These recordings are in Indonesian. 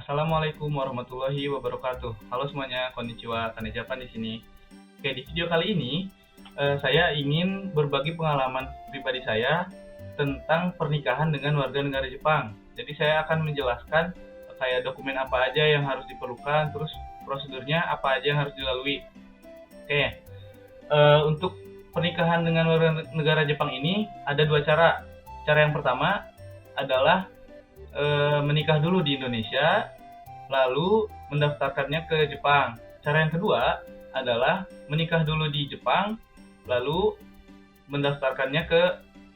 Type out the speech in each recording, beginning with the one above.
Assalamualaikum warahmatullahi wabarakatuh. Halo semuanya, konnichiwa, Kane Japan di sini. Oke, di video kali ini saya ingin berbagi pengalaman pribadi saya tentang pernikahan dengan warga negara Jepang. Jadi saya akan menjelaskan kayak dokumen apa aja yang harus diperlukan, terus prosedurnya apa aja yang harus dilalui. Oke, untuk pernikahan dengan warga negara Jepang ini ada dua cara. Cara yang pertama adalah menikah dulu di Indonesia, lalu mendaftarkannya ke Jepang. Cara yang kedua adalah menikah dulu di Jepang, lalu mendaftarkannya ke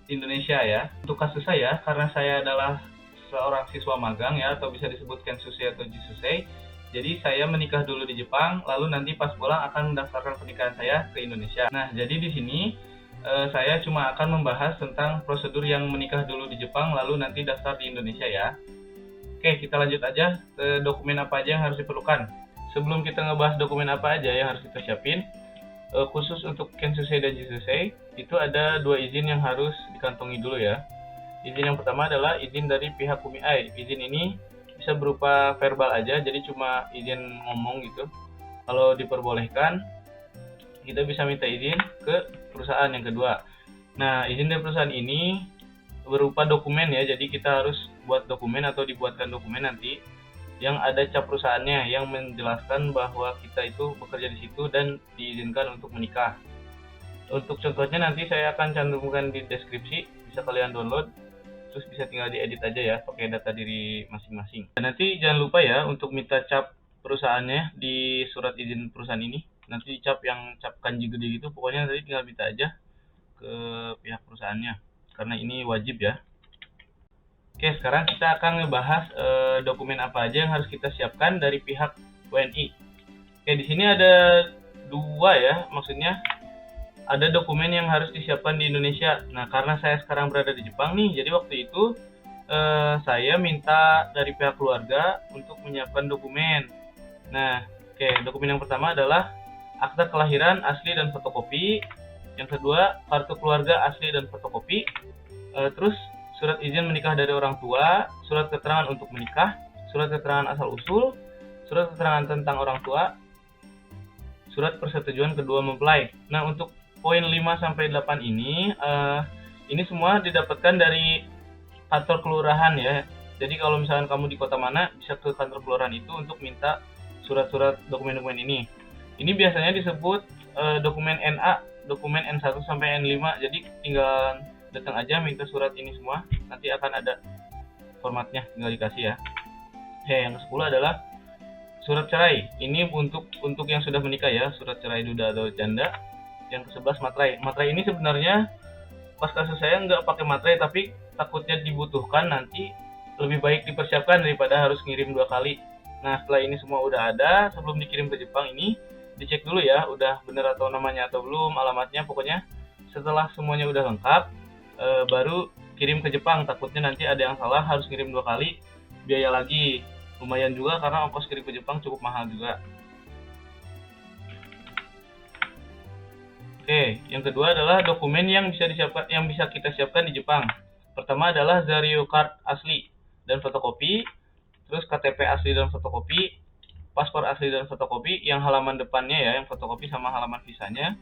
Indonesia ya. Untuk kasus saya, karena saya adalah seorang siswa magang ya, atau bisa disebut Kensusei atau Jisusei, jadi saya menikah dulu di Jepang, lalu nanti pas pulang akan mendaftarkan pernikahan saya ke Indonesia. Nah, jadi di sini saya cuma akan membahas tentang prosedur yang menikah dulu di Jepang lalu nanti daftar di Indonesia ya. Oke, kita lanjut aja ke dokumen apa aja yang harus diperlukan. Sebelum kita ngebahas dokumen apa aja yang harus kita siapin, khusus untuk Kensusei dan Jisusei, itu ada dua izin yang harus dikantongi dulu ya. Izin yang pertama adalah izin dari pihak Kumiai. Izin ini bisa berupa verbal aja, jadi cuma izin ngomong gitu. Kalau diperbolehkan, kita bisa minta izin ke perusahaan yang kedua. Nah, izin dari perusahaan ini berupa dokumen ya, jadi kita harus buat dokumen atau dibuatkan dokumen nanti yang ada cap perusahaannya yang menjelaskan bahwa kita itu bekerja di situ dan diizinkan untuk menikah. Untuk contohnya nanti saya akan cantumkan di deskripsi, bisa kalian download, terus bisa tinggal diedit aja ya pakai data diri masing-masing. Dan nanti jangan lupa ya untuk minta cap perusahaannya di surat izin perusahaan ini. Nanti cap yang cap kanji gede gitu, pokoknya nanti tinggal minta aja ke pihak perusahaannya karena ini wajib ya. Oke, sekarang kita akan ngebahas dokumen apa aja yang harus kita siapkan dari pihak WNI. Oke, di sini ada dua ya, maksudnya ada dokumen yang harus disiapkan di Indonesia. Nah, karena saya sekarang berada di Jepang nih, jadi waktu itu saya minta dari pihak keluarga untuk menyiapkan dokumen. Nah, oke, dokumen yang pertama adalah akta kelahiran asli dan fotokopi. Yang kedua, kartu keluarga asli dan fotokopi. Terus surat izin menikah dari orang tua, surat keterangan untuk menikah, surat keterangan asal usul, surat keterangan tentang orang tua, surat persetujuan kedua mempelai. Nah, untuk poin 5 sampai 8 ini semua didapatkan dari kantor kelurahan ya. Jadi kalau misalkan kamu di kota mana, bisa ke kantor kelurahan itu untuk minta surat-surat dokumen-dokumen ini. Ini biasanya disebut dokumen NA, dokumen N1 sampai N5. Jadi tinggal datang aja minta surat ini semua, nanti akan ada formatnya, tinggal dikasih ya. Yang ke-10 adalah surat cerai. Ini untuk yang sudah menikah ya, surat cerai duda atau janda. Yang ke-11 materai. Materai ini sebenarnya pas kasus saya nggak pakai materai, tapi takutnya dibutuhkan nanti, lebih baik dipersiapkan daripada harus ngirim 2 kali. Nah, setelah ini semua udah ada, sebelum dikirim ke Jepang ini dicek dulu ya, udah bener atau namanya atau belum, alamatnya, pokoknya setelah semuanya udah lengkap, baru kirim ke Jepang. Takutnya nanti ada yang salah, harus kirim 2 kali, biaya lagi, lumayan juga karena ongkos kirim ke Jepang cukup mahal juga. Oke, yang kedua adalah dokumen yang bisa kita siapkan di Jepang. Pertama adalah Zario Card asli dan fotokopi, terus KTP asli dan fotokopi, paspor asli dan fotokopi, yang halaman depannya ya, yang fotokopi sama halaman visanya.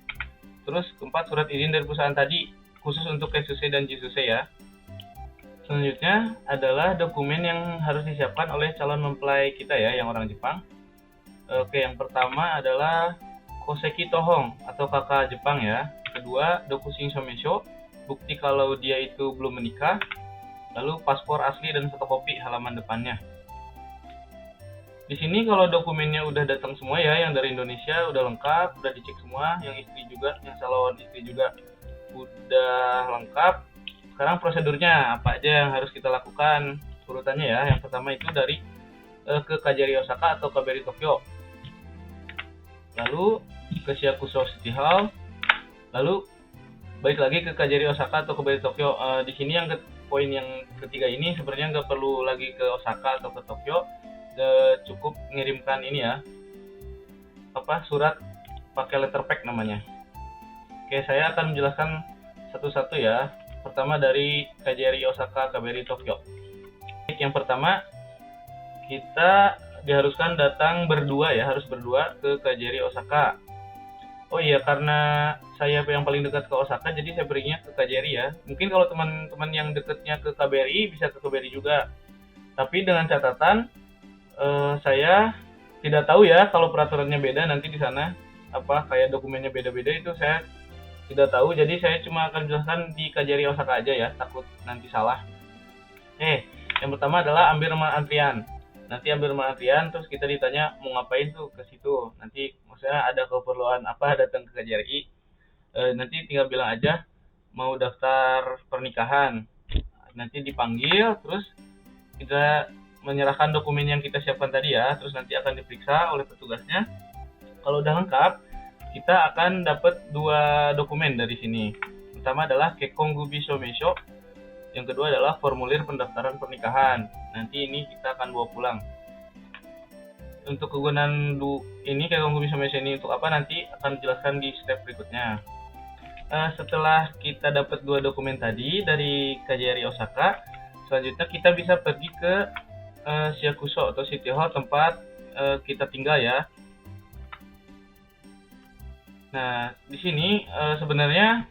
Terus keempat, surat izin dari perusahaan tadi, khusus untuk Kensusei dan Jisusei ya. Selanjutnya adalah dokumen yang harus disiapkan oleh calon mempelai kita ya, yang orang Jepang. Oke, yang pertama adalah Koseki Tohong atau kakak Jepang ya. Kedua, Doku Shinshomeisho, bukti kalau dia itu belum menikah. Lalu paspor asli dan fotokopi halaman depannya. Di sini kalau dokumennya udah datang semua ya, yang dari Indonesia udah lengkap, udah dicek semua, yang istri juga, yang calon istri juga udah lengkap. Sekarang prosedurnya apa aja yang harus kita lakukan, urutannya ya. Yang pertama itu dari ke KJRI Osaka atau KBRI Tokyo, lalu ke Shiakuso City Hall, lalu balik lagi ke KJRI Osaka atau KBRI Tokyo. Di sini yang poin yang ketiga ini sebenarnya nggak perlu lagi ke Osaka atau ke Tokyo, cukup ngirimkan ini ya, surat pakai letterpack namanya. Oke, saya akan menjelaskan satu-satu ya. Pertama dari KJRI Osaka, KBRI Tokyo. Yang pertama, kita diharuskan datang berdua ya, harus berdua ke KJRI Osaka. Oh iya, karena saya yang paling dekat ke Osaka, jadi saya perginya ke KJRI ya. Mungkin kalau teman-teman yang dekatnya ke KBRI bisa ke KBRI juga. Tapi dengan catatan saya tidak tahu ya kalau peraturannya beda nanti di sana, apa kayak dokumennya beda-beda itu saya tidak tahu. Jadi saya cuma akan jelaskan di KJRI Osaka aja ya, takut nanti salah. Yang pertama adalah ambil nomor antrian. Nanti ambil nomor antrian, terus kita ditanya mau ngapain tuh ke situ. Nanti maksudnya ada keperluan apa datang ke KJRI. Nanti tinggal bilang aja mau daftar pernikahan. Nanti dipanggil, terus kita menyerahkan dokumen yang kita siapkan tadi ya. Terus nanti akan diperiksa oleh petugasnya. Kalau udah lengkap, kita akan dapat 2 dokumen dari sini. Pertama adalah Kekongubi Shomesho. Yang kedua adalah formulir pendaftaran pernikahan. Nanti ini kita akan bawa pulang. Untuk kegunaan ini Kekongubi Shomesho ini untuk apa nanti akan dijelaskan di step berikutnya. Setelah kita dapat 2 dokumen tadi dari KJRI Osaka, selanjutnya kita bisa pergi ke Shiakuso atau City Hall tempat kita tinggal ya. Nah, di sini sebenarnya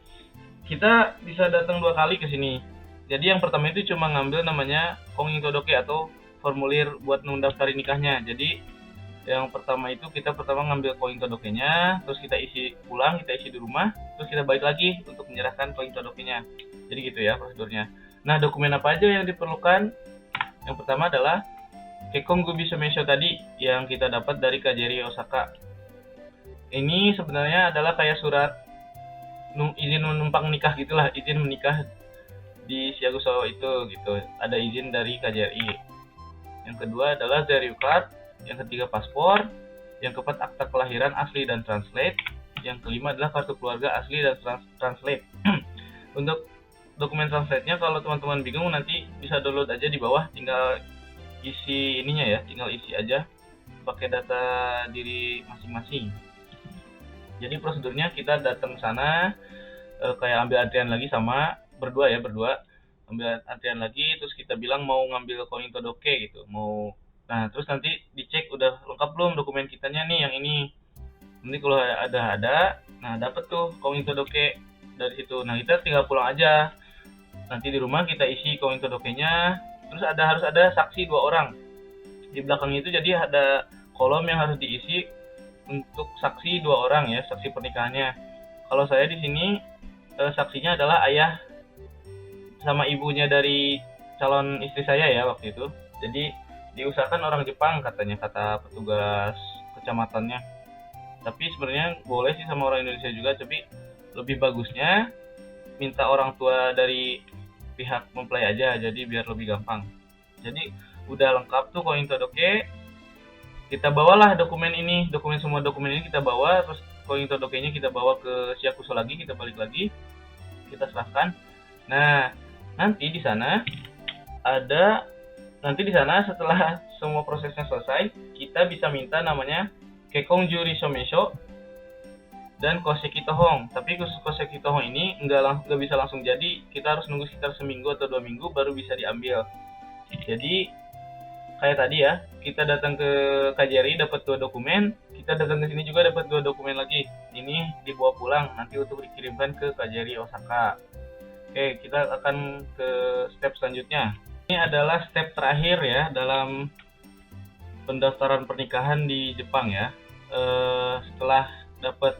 kita bisa datang 2 kali ke sini. Jadi yang pertama itu cuma ngambil namanya Kongin Todoke atau formulir buat mendaftarin nikahnya. Jadi yang pertama itu kita pertama ngambil Kongin Todoke-nya, terus kita isi pulang, kita isi di rumah, terus kita balik lagi untuk menyerahkan Kongin Todoke-nya. Jadi gitu ya prosedurnya. Nah, dokumen apa aja yang diperlukan? Yang pertama adalah Kekongubi Shomesho tadi yang kita dapat dari KJRI Osaka. Ini sebenarnya adalah kayak surat izin menumpang nikah gitulah, izin menikah di Shiakuso itu gitu. Ada izin dari KJRI. Yang kedua adalah Zaryu Card, yang ketiga paspor, yang keempat akta kelahiran asli dan translate, yang kelima adalah kartu keluarga asli dan translate. Untuk dokumen translate-nya kalau teman-teman bingung nanti bisa download aja di bawah, tinggal isi ininya ya, tinggal isi aja pakai data diri masing-masing. Jadi prosedurnya kita datang sana kayak ambil antrian lagi sama berdua ambil antrian lagi, terus kita bilang mau ngambil Kongin Todoke gitu, nah terus nanti dicek udah lengkap belum dokumen kitanya nih yang ini. Nanti kalau ada nah dapat tuh Kongin Todoke dari situ. Nah kita tinggal pulang aja. Nanti di rumah kita isi Kongin Todoke-nya, terus harus ada saksi 2 orang di belakangnya itu. Jadi ada kolom yang harus diisi untuk saksi 2 orang ya, saksi pernikahannya. Kalau saya di sini saksinya adalah ayah sama ibunya dari calon istri saya ya waktu itu. Jadi diusahakan orang Jepang katanya, kata petugas kecamatannya. Tapi sebenarnya boleh sih sama orang Indonesia juga, tapi lebih bagusnya minta orang tua dari pihak mempelai aja, jadi biar lebih gampang. Jadi udah lengkap tuh Kongin Todoke, kita bawalah semua dokumen ini kita bawa, terus Kongin Todoke-nya kita bawa ke Shiakuso lagi, kita balik lagi, kita serahkan. Nah, nanti di sana setelah semua prosesnya selesai, kita bisa minta namanya Kekonjuri Shomesho dan Koseki Tohong. Tapi khusus Koseki Tohong ini nggak bisa langsung jadi, kita harus nunggu sekitar seminggu atau 2 minggu baru bisa diambil. Jadi kayak tadi ya, kita datang ke KJRI dapat 2 dokumen, kita datang ke sini juga dapat 2 dokumen lagi. Ini dibawa pulang nanti untuk dikirimkan ke KJRI Osaka. Oke, kita akan ke step selanjutnya. Ini adalah step terakhir ya dalam pendaftaran pernikahan di Jepang ya. Setelah dapat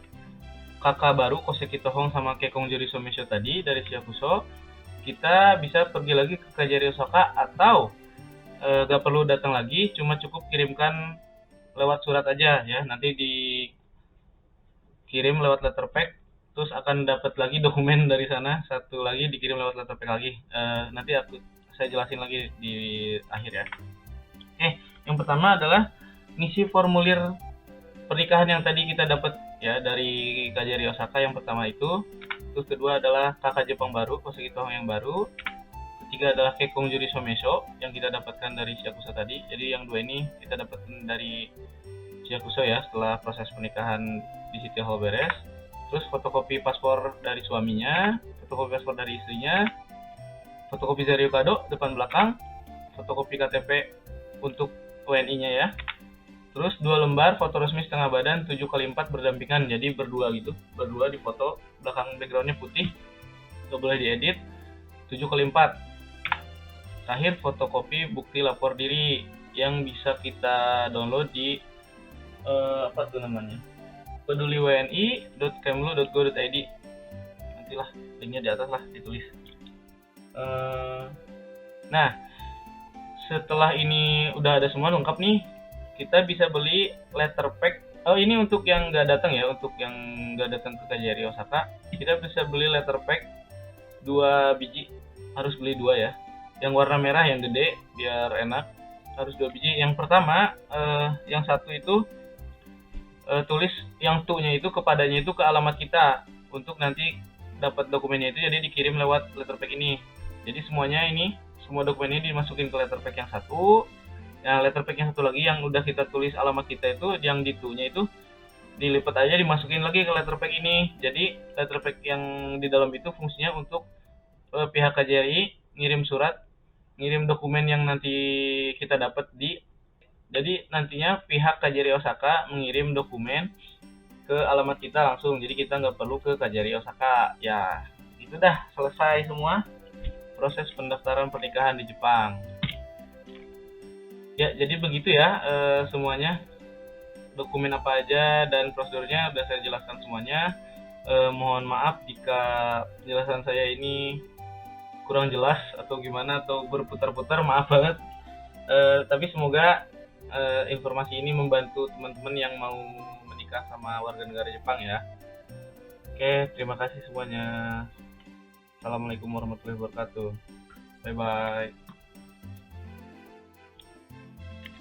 kakak baru Koseki Tohong sama Kekonjuri Shomesho tadi dari Shiakuso, kita bisa pergi lagi ke KJRI Osaka atau gak perlu datang lagi, cuma cukup kirimkan lewat surat aja ya. Nanti dikirim lewat letterpack, terus akan dapat lagi dokumen dari sana, satu lagi dikirim lewat letterpack lagi. Nanti saya jelasin lagi di akhir ya. Yang pertama adalah ngisi formulir pernikahan yang tadi kita dapat ya dari KJRI Osaka yang pertama itu. Terus kedua adalah kakak Jepang baru, Koseki Tohong yang baru. Ketiga adalah Kekonjuri Shomesho yang kita dapatkan dari Shiakuso tadi. Jadi yang 2 ini kita dapatkan dari Shiakuso ya setelah proses pernikahan di City Hall beres. Terus fotokopi paspor dari suaminya, fotokopi paspor dari istrinya, fotokopi Zaryu Kado depan belakang, fotokopi KTP untuk WNI-nya ya. Terus 2 lembar foto resmi setengah badan 7x4 berdampingan, jadi berdua gitu, berdua di foto, belakang backgroundnya putih, gak boleh diedit. 7x4. Terakhir fotokopi bukti lapor diri yang bisa kita download di apa tuh namanya, peduliwni.kemlu.go.id. Nantilah linknya di atas lah ditulis. Nah, setelah ini udah ada semua lengkap nih, kita bisa beli letter pack. Oh, ini untuk yang nggak datang ya, untuk yang nggak datang ke KJRI Osaka, kita bisa beli letter pack 2 biji, harus beli 2 ya. Yang warna merah yang gede biar enak, harus 2 biji. Yang pertama, yang satu itu tulis yang tuh-nya itu kepadanya itu ke alamat kita untuk nanti dapat dokumennya itu, jadi dikirim lewat letter pack ini. Jadi semuanya ini, semua dokumen ini dimasukin ke letter pack yang satu. Yang letter pack yang satu lagi yang udah kita tulis alamat kita itu, yang di to-nya itu dilipat aja dimasukin lagi ke letter pack ini. Jadi letter pack yang di dalam itu fungsinya untuk pihak KJRI ngirim surat, ngirim dokumen yang nanti kita dapat jadi nantinya pihak KJRI Osaka mengirim dokumen ke alamat kita langsung, jadi kita nggak perlu ke KJRI Osaka. Ya itu dah selesai semua proses pendaftaran pernikahan di Jepang. Ya, jadi begitu ya semuanya. Dokumen apa aja dan prosedurnya udah saya jelaskan semuanya. Mohon maaf jika penjelasan saya ini kurang jelas atau gimana, atau berputar-putar, maaf banget. Tapi semoga informasi ini membantu teman-teman yang mau menikah sama warga negara Jepang ya. Oke, terima kasih semuanya. Assalamualaikum warahmatullahi wabarakatuh. Bye-bye.